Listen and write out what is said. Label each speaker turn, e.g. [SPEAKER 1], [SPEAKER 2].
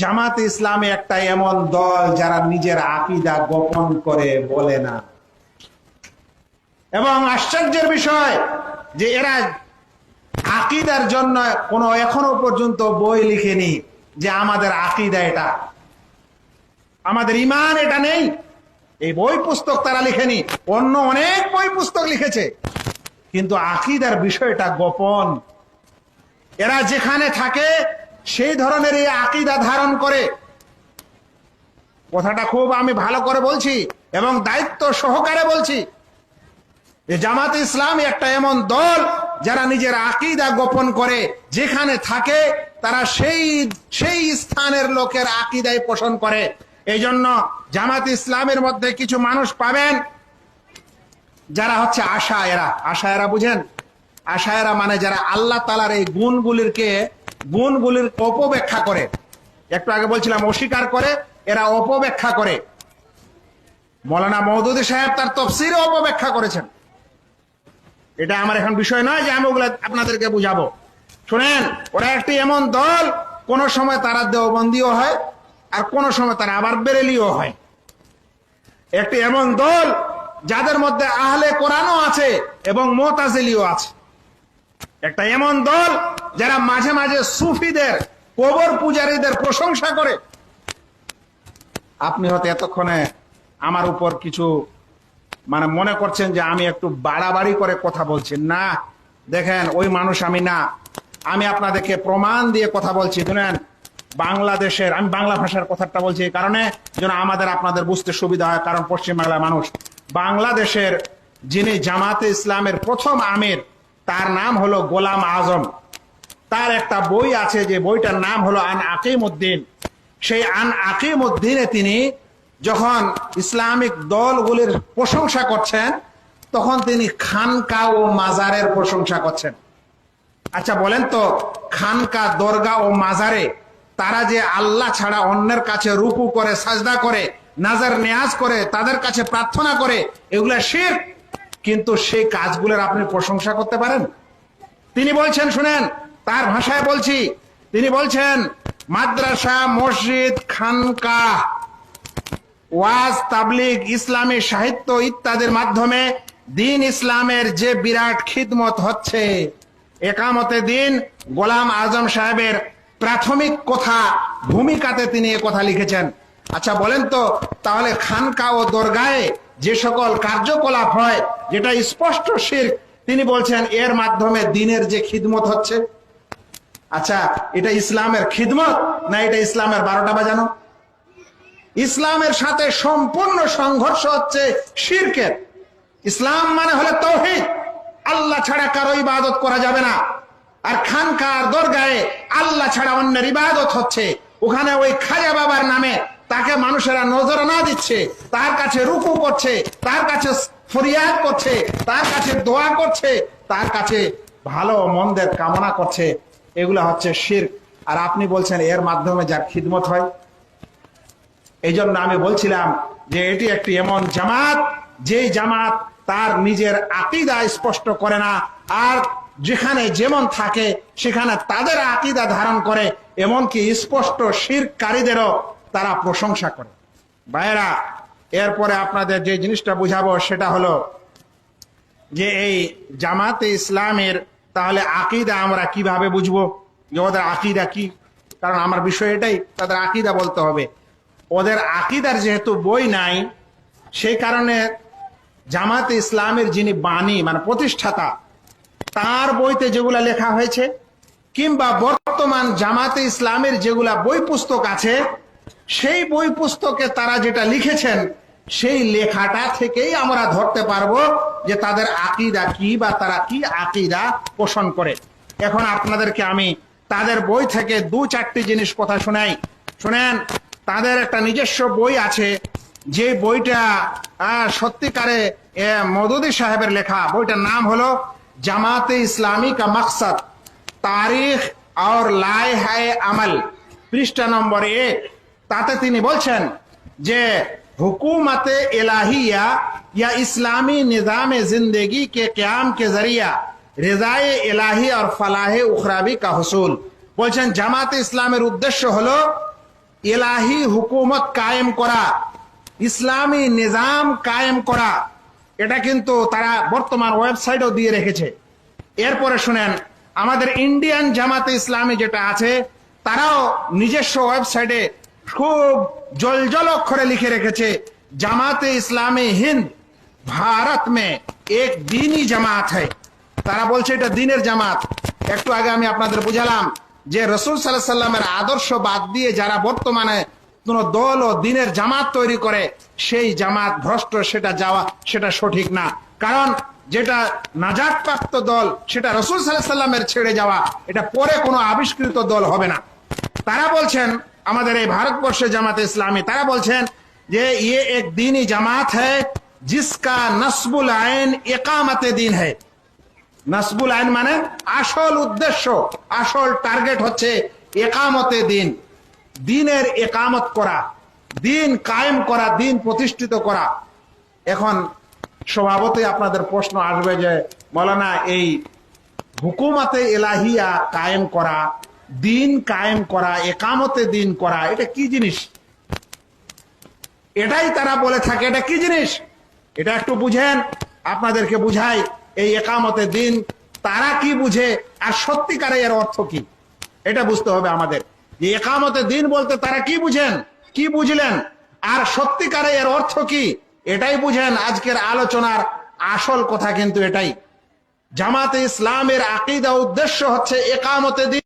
[SPEAKER 1] জামাতে ইসলামে একটা এমন দল যারা নিজের আকীদা গোপন করে বলে না, এবং আশ্চর্যের বিষয় যে এরা আকীদার জন্য কোনো এখনো পর্যন্ত বই লিখেনি যে আমাদের আকীদা এটা, আমাদের ঈমান এটা নেই। এই বই পুস্তক তারা লিখেনি, অন্য অনেক বই পুস্তক লিখেছে, কিন্তু আকীদার বিষয়টা গোপন। এরা যেখানে থাকে সেই ধরনের এই আকীদা ধারণ করে। কথাটা খুব আমি ভালো করে বলছি এবং দায়িত্ব সহকারে বলছি যে জামাতে ইসলামী একটা এমন দল যারা নিজের আকীদা গোপন করে, যেখানে থাকে তারা সেই স্থানের লোকের আকীদাই পোষণ করে। এই জন্য জামাতে ইসলামের মধ্যে কিছু মানুষ পাবেন যারা হচ্ছে আশায়েরা। বুঝেন, আশায়েরা মানে যারা আল্লাহ তাআলার এই গুণগুলির অপব্যাখ্যা করে। একটু আগে বলছিলাম অস্বীকার করে, এরা অপব্যাখ্যা করে। মৌলানা মওদুদী সাহেব তার তাফসীরে অপব্যাখ্যা করেছেন। এটা আমার এখন বিষয় নয় যে আমি ওগুলো আপনাদেরকে বুঝাবো। শুনেন, ওরা একটি এমন দল, কোন সময় তারা দেওবন্দিও হয় আর কোন সময় তারা আবার বেরেলিও হয়। একটি এমন দল যাদের মধ্যে আহলে কোরআনও আছে এবং মুতাজিলিও আছে। একটা এমন দল যারা মাঝে মাঝে সুফিদের, কবর পূজারীদের প্রশংসা করে। আপনি হয়তো এতক্ষণে আমার উপর কিছু মনে করছেন যে আমি একটু বাড়াবাড়ি করে কথা বলছি। না, দেখেন, ওই মানুষ আমি না। আমি আপনাদেরকে প্রমাণ দিয়ে কথা বলছি। শুনেন, বাংলাদেশের, আমি বাংলা ভাষার কথাটা বলছি এই কারণে যেন আমাদের আপনাদের বুঝতে সুবিধা হয়, কারণ পশ্চিমবাংলার মানুষ। বাংলাদেশের যিনি জামাতে ইসলামের প্রথম আমির, তার নাম হলো গোলাম আজম। তার একটা বই আছে, যে বইটার নাম হলো আন আকিমউদ্দিন। সেই আন আকিমউদ্দিনে তিনি যখন ইসলামিক দলগুলির প্রশংসা করছেন, তখন তিনি খানকা ও মাজারের প্রশংসা করছেন। আচ্ছা বলেন তো, খানকা, দরগা ও মাজারে তারা যে আল্লাহ ছাড়া অন্যের কাছে রুকু করে, সাজদা করে, নাজার নিয়াজ করে, তাদের কাছে প্রার্থনা করে, এগুলা শিরক। কিন্তু সেই কাজগুলোর আপনি প্রশংসা করতে পারেন? তিনি বলছেন, শুনেন, তার ভাষায় বলছি, তিনি বলছেন মাদ্রাসা, মসজিদ, খানকাহ, ওয়াজ, তাবলীগ, ইসলামী সাহিত্য ইত্যাদির মাধ্যমে দ্বীন ইসলামের যে বিরাট খিদমত হচ্ছে, একামতে দ্বীন গোলাম আজম সাহেবের প্রাথমিক ভূমিকাতে তিনি এ কথা লিখেছেন। আচ্ছা বলেন তো, তাহলে খানকা ও দরগায়ে যে সকল কার্যকলাপ হয়, যেটা স্পষ্ট শিরক, তিনি বলছেন এর মাধ্যমে দ্বীনের যে খিদমত হচ্ছে, আচ্ছা এটা ইসলামের খিদমত না এটা ইসলামের 12টা বাজানো? ইসলামের সাথে সম্পূর্ণ সংঘর্ষ হচ্ছে শিরকের। ইসলাম মানে হলো তাওহীদ, আল্লাহ ছাড়া কারো ইবাদত করা যাবে না। আর খানকা আর দরগায়ে আল্লাহ ছাড়া অন্যের ইবাদত হচ্ছে। ওখানে ওই খাজা বাবার নামে তাকে মানুষেরা নজরানা দিচ্ছে, তার কাছে রুকু করছে, তার কাছে ফরিয়াদ করছে, তার কাছে দোয়া করছে, তার কাছে ভালো মন্দের কামনা করছে। এগুলা হচ্ছে শিরক। আর আপনি বলছেন এর মাধ্যমে যার খিদমত হয়। এই জন্য আমি বলছিলাম যে এটি একটি এমন জামাত, যে জামাত তার নিজের আকীদা স্পষ্ট করে না, আর যেখানে যেমন থাকে সেখানে তাদের আকীদা ধারণ করে, এমনকি স্পষ্ট শিরককারীদেরও তারা প্রশংসা করে। ভাইরা, এরপরে আপনাদের যে জিনিসটা বুঝাবো সেটা হলো যে এই জামাতে ইসলামের তাহলে আকীদা আমরা কিভাবে বুঝবো, যে ওদের আকীদা কি? কারণ আমার বিষয় এটাই, তাদের আকীদা বলতে হবে। ওদের আকীদার যেহেতু বই নাই, সেই কারণে জামাতে ইসলামের যিনি বাণী প্রতিষ্ঠাতা, তার বইতে যেগুলা লেখা হয়েছে, কিংবা বর্তমান জামাতে ইসলামের যেগুলা বই পুস্তক আছে, সেই বই পুস্তকে তারা যেটা লিখেছেন, সেই লেখাটা থেকেই আমরা ধরতে পারবো যে তাদের আকীদা কি, বা তারা কি আকীদা পোষণ করে। এখন আপনাদেরকে আমি তাদের বই থেকে 2-4টি জিনিস কথা শোনাই। শুনেন, তাদের একটা নিজস্ব বই আছে, যে বইটা সত্যিকারে মওদুদী সাহেবের লেখা। বইটার নাম হলো জামাতে ইসলামী কা মকসদ, তারিখ और লায়হায়ে আমল, পৃষ্ঠা নম্বর 1। তাতে তিনি বলছেন যে हुकूमत इलाहिया या इस्लामी निज़ाम जिंदगी के क़याम के जरिया रिज़ाए इलाही और फलाहे उखरावी का हुसूल। বলছেন জামাতে ইসলামের উদ্দেশ্য হলো এলাহি হুকুমত কায়েম করা, ইসলামী নিজাম কায়েম করা, এটা কিন্তু তারা বর্তমান ওয়েবসাইটও দিয়ে রেখেছে। এরপরে শুনেন, আমাদের ইন্ডিয়ান জামাতে ইসলামী যেটা আছে, তারাও নিজস্ব ওয়েবসাইটে খুব জলজল অক্ষরে লিখে রেখেছে, জামাতে ইসলামী হিন্দ ভারত মে এক দিনই জামাত হ্যায়। তারা বলছে এটা দিনের জামাত। একটু আগে আমি আপনাদের বুঝালাম যে রসুল সাল্লাল্লাহু আলাইহি সাল্লামের আদর্শ বাদ দিয়ে যারা বর্তমানে কোন দল ও দিনের জামাত তৈরি করে, সেই জামাত ভ্রষ্ট, সেটা সঠিক না। কারণ যেটা নাজাত প্রাপ্ত দল, সেটা রসুল সাল্লাল্লাহু আলাইহি সাল্লামের ছেড়ে যাওয়া, এটা পরে কোনো আবিষ্কৃত দল হবে না। তারা বলছেন, আমাদের এই ভারতবর্ষে জামাতে ইসলামী, তারা বলছেন যে ইয়ে এক দিনই জামাত হ্যায় জিসকা নসবুল আইন ইকামতে দিন হ্যায়। নসবুল আইন মানে আসল উদ্দেশ্য, আসল টার্গেট হচ্ছে একামতে দিন, দিনের একামত করা, দিন কায়েম করা, দিন প্রতিষ্ঠিত করা। এখন স্বভাবতই আপনাদের প্রশ্ন আসবে যে মৌলানা, এই হুকুমতে এলাহিয়া কায়েম করা, দিন কায়েম করা, একামতে দিন করা, এটা কি জিনিস? এটাই তারা বলে থাকে, এটা কি জিনিস এটা একটু বুঝেন, আপনাদেরকে বুঝাই। এই একামতে দিন তারা কি বুঝে আর সত্যিকারে এর অর্থ কি, এটা বুঝতে হবে আমাদের। যে একামতে দিন বলতে তারা কি বুঝেন, কি বুঝলেন, আর সত্যিকারে এর অর্থ কি, এটাই বুঝেন। আজকের আলোচনার আসল কথা কিন্তু এটাই। জামাতে ইসলামের আকীদা উদ্দেশ্য হচ্ছে একামতে দিন।